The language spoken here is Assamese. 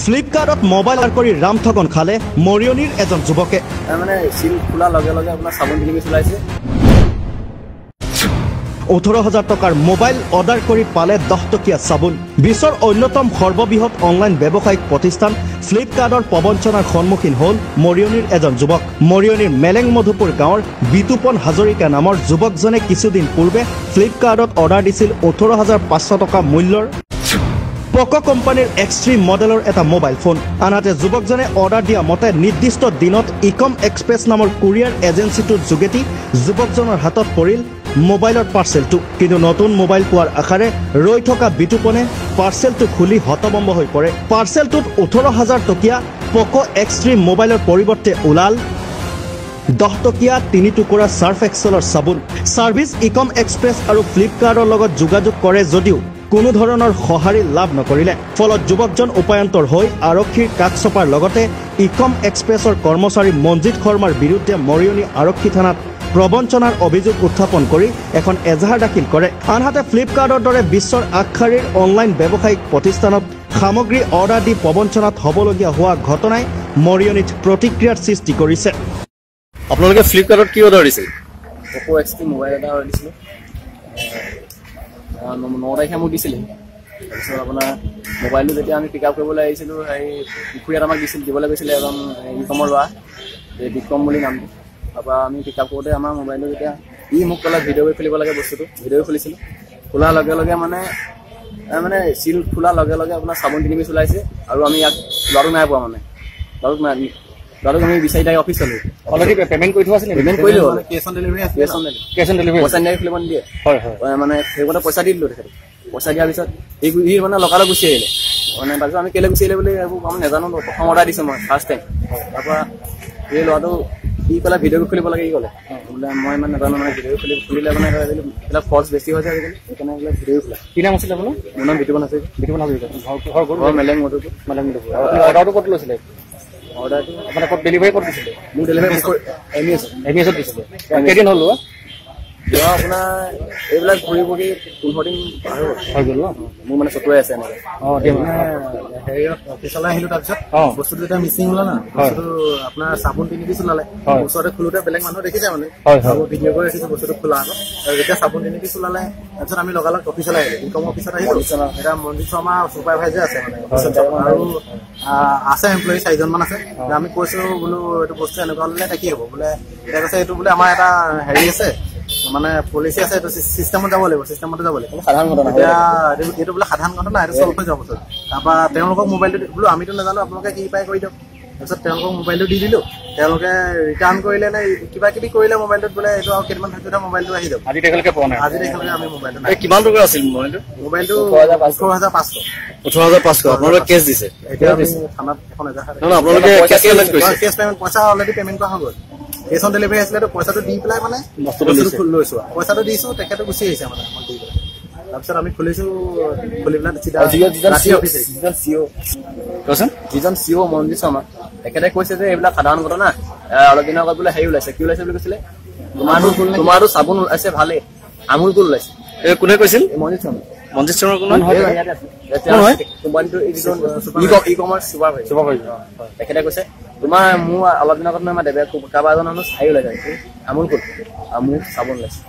ফ্লিপকাৰ্টত মোবাইল অৰ্ডাৰ কৰি ৰামঠগন খালে মৰিয়নিৰ এজন যুৱকে। মানে সিল খোলা লগে লগে আপোনাৰ সাবুন কিনি চলাইছে। 18,000 টকাৰ মোবাইল অৰ্ডাৰ কৰি পালে 10 টকীয়া চাবোন। বিশ্বৰ অন্যতম সৰ্ববৃহৎ অনলাইন ব্যৱসায়িক প্ৰতিষ্ঠান ফ্লিপকাৰ্টৰ প্ৰবঞ্চনাৰ সন্মুখীন হ'ল মৰিয়নিৰ এজন যুৱক। মৰিয়নিৰ মেলেং মধুপুৰ গাঁৱৰ বিতুপন হাজৰিকা নামৰ যুৱকজনে কিছুদিন পূৰ্বে ফ্লিপকাৰ্টত অৰ্ডাৰ দিছিল 18,500 টকা মূল্যৰ পক' কোম্পানীৰ এক্সট্ৰিম মডেলৰ এটা মোবাইল ফোন। আনহাতে যুৱকজনে অৰ্ডাৰ দিয়া মতে নিৰ্দিষ্ট দিনত ইকম এক্সপ্ৰেছ নামৰ কুৰিয়াৰ এজেঞ্চিটোৰ যোগেদি যুৱকজনৰ হাতত পৰিল মোবাইলৰ পাৰ্চেলটো। কিন্তু নতুন মোবাইল পোৱাৰ আশাৰে ৰৈ থকা বিতুপনে পাৰ্চেলটো খুলি হতভম্ব হৈ পৰে। পাৰ্চেলটোত 18,000 টকীয়া পক' এক্সট্ৰিম মোবাইলৰ পৰিৱৰ্তে ওলাল 10 টকীয়া 3 টুকুৰা সাৰ্ফ এক্সেলৰ চাবোন। ছাৰ্ভিচ ইকম এক্সপ্ৰেছ আৰু ফ্লিপকাৰ্টৰ লগত যোগাযোগ কৰে যদিও কোনো ধৰণৰ সঁহাৰি লাভ নকৰিলে। ফলত যুৱকজন উপায়ন্তৰ হৈ আৰক্ষীৰ কাষ চপাৰ লগতে ইকম এক্সপ্ৰেছৰ কৰ্মচাৰী মঞ্জিত শৰ্মাৰ বিৰুদ্ধে মৰিয়নি আৰক্ষী থানাত প্ৰবঞ্চনাৰ অভিযোগ উত্থাপন কৰি এখন এজাহাৰ দাখিল কৰে। আনহাতে ফ্লিপকাৰ্টৰ দৰে বিশ্বৰ আগশাৰীৰ অনলাইন ব্যৱসায়িক প্ৰতিষ্ঠানত সামগ্ৰী অৰ্ডাৰ দি প্ৰবঞ্চনাত হ'বলগীয়া হোৱা ঘটনাই মৰিয়নিত প্ৰতিক্ৰিয়াৰ সৃষ্টি কৰিছে। আপোনালোকে ফ্লিপকাৰ্টত কি অৰ্ডাৰ দিছিল? পক' এক্সট্ৰিম মোবাইল এটা অৰ্ডাৰ দিছিলোঁ। 9 তাৰিখে মোক দিছিলে। তাৰপিছত আপোনাৰ মোবাইলটো যেতিয়া আমি পিক আপ কৰিবলৈ আহিছিলোঁ, হেৰি পুখুৰীত আমাক দিবলৈ গৈছিলে এজন ইকমৰ ল'ৰা, এই বিক্ৰম বুলি নামটো। তাৰপৰা আমি পিক আপ কৰোঁতে আমাৰ মোবাইলটো যেতিয়া মোক ক'লে ভিডিঅ' কৰি খুলিব লাগে বস্তুটো, ভিডিঅ' খুলিছিলোঁ। খোলাৰ লগে লগে মানে চিল খোলাৰ লগে লগে আপোনাৰ চাবোন কিনি চলাইছে। আৰু আমি ইয়াক ল'ৰাটোক নাই পোৱা, মানে ল'ৰাটোক আমি বিচাৰি তাই অফিচ হ'লোঁ। অলৰেডি পেমেণ্ট কৰি থোৱা আছিলে? পেমেণ্ট কৰিলোঁ, কেছ অন ডেলিভাৰী পইচা নিয়াই খুলিব নিদিয়ে। মানে সেইমতে পইচা দি দিলোঁ তেখেতক। পইচা দিয়াৰ পিছত ই মানে লগালগ গুচি আহিলে। মানে তাৰপিছত আমি কেলৈ গুচি আহিলে বুলি এইবোৰ আমি নাজানো। প্ৰথম অৰ্ডাৰ দিছোঁ মই ফাৰ্ষ্ট টাইম। তাৰপৰা এই ল'ৰাটো কি ক'লে ভিডিঅ' খুলিব লাগে, কি ক'লে বোলে মই ইমান নাজানো, মানে ভিডিঅ' খুলিলে মানে এইবিলাক ফল্ছ বেছি হৈছে আজিকালি, সেইকাৰণে এইবিলাক ভিডিঅ' খোলা। কি নাম আছিলে আপোনাৰ? মোৰ নাম বিতুপন আছে। বিতুপন হাজৰিকা। ঘৰ মেলেং মধুপুৰ। অৰ্ডাৰটো ক'ত লৈছিলে? অৰ্ডাৰটো মানে ক'ত ডেলিভাৰী ক'ত দিছিলে? মোৰ ডেলিভাৰী এম.ই.এছত দিছিলে। কেইদিন হ'ল লোৱা? যোৱা আপোনাৰ এইবিলাক ঘূৰি পকি 15 দিন পাৰ হৈ গ'ল ন। মোৰ মানে চকুৱে আছে এনেকৈ। হেৰিয়ত অফিচলৈ আহিলোঁ। তাৰপিছত বস্তুটো যেতিয়া মিচিং ওলা না, বস্তুটো আপোনাৰ চাবোন কিনি দি চলালে। ওচৰতে খোলোতে বেলেগ মানুহ দেখিছে, মানে ভিডিঅ' কৰি ৰাখিছোঁ বস্তুটো খোলা আগত। আৰু যেতিয়া চাবোন কিনি দি চলালে, তাৰপিছত আমি লগালগ অফিচলৈ আহিলোঁ। ইনকম অফিচত আহিলোঁ। এতিয়া মঞ্জিত শৰ্মা ছুপাৰভাইজাৰ আছে, মানে আৰু আছে এমপ্লয়ী 4জনমান আছে। আমি কৈছোঁ বোলো এইটো বস্তু এনেকুৱা হ'লে কি হ'ব বোলে। এতিয়া কৈছে এইটো বোলে আমাৰ এটা হেৰি আছে, মানে পলিচি আছে, এইটো চিষ্টেমত যাব লাগিব, চিষ্টেমতে যাব লাগিব। সাধাৰণ ঘটনা। এতিয়া এইটো বোলে সাধাৰণ ঘটনা, এইটো চল্ভ হৈ যাব। তাৰপৰা তেওঁলোকক মোবাইলটো বোলো আমিতো নাজানো, আপোনালোকে কি পাই কৰি দিয়ক। তাৰপিছত তেওঁলোকক মোবাইলটো দি দিলোঁ। তেওঁলোকে ৰিটাৰ্ণ কৰিলে নে কিবা কিবি কৰিলে মোবাইলটোত, বোলে এইটো আৰু কেইদিনমান থাকোঁতে মোবাইলটো আহি যাব। আজি তাৰিখলৈকে পোৱা নাই। আজি তাৰিখলৈকে আমি মোবাইলটো কিমান টকা আছিল মোবাইলটো? 18,500। 18,500 আপোনালোকে কেছ দিছে? এতিয়া আমি থানাত এখন এজাহাৰ আপোনালোকে কেছ পেমেণ্ট কৰিছে? কেছ পেমেণ্ট পইচা অলৰেডি পেমেণ্ট কৰা হৈ গ'ল। কেছ অন ডেলিভাৰী আছিলে, পইচাটো দি পেলাই মানে বস্তুটো লৈছোঁ। পইচাটো দিছোঁ, তেখেতে গুচি আহিছে মানে আমাক দি পেলাই। তাৰপিছত আমি খুলিছোঁ, খুলি পেলাই যিজন CEO মঞ্জিত শৰ্মা, তেখেতে কৈছে যে এইবিলাক সাধাৰণ ঘটনা। অলপ দিনৰ আগত বোলে হেৰি ওলাইছে, কি ওলাইছে বুলি কৈছিলে, তোমাৰতো চাবোন ওলাইছে ভালেই, আমুল কুল ওলাইছে। কোনে কৈছিল? মঞ্জিত শৰ্মা। মঞ্জিত শৰ্মা কোন? কোম্পানীটো ই কমাৰ্চ ছুপাৰভাইজাৰ। তেখেতে কৈছে মোৰ অলপ দিনৰ আগত আমাৰ কাৰোবাৰ এজন মানুহ চাই ওলাইছে আমুল কুল, আমুল চাবোন ওলাইছে।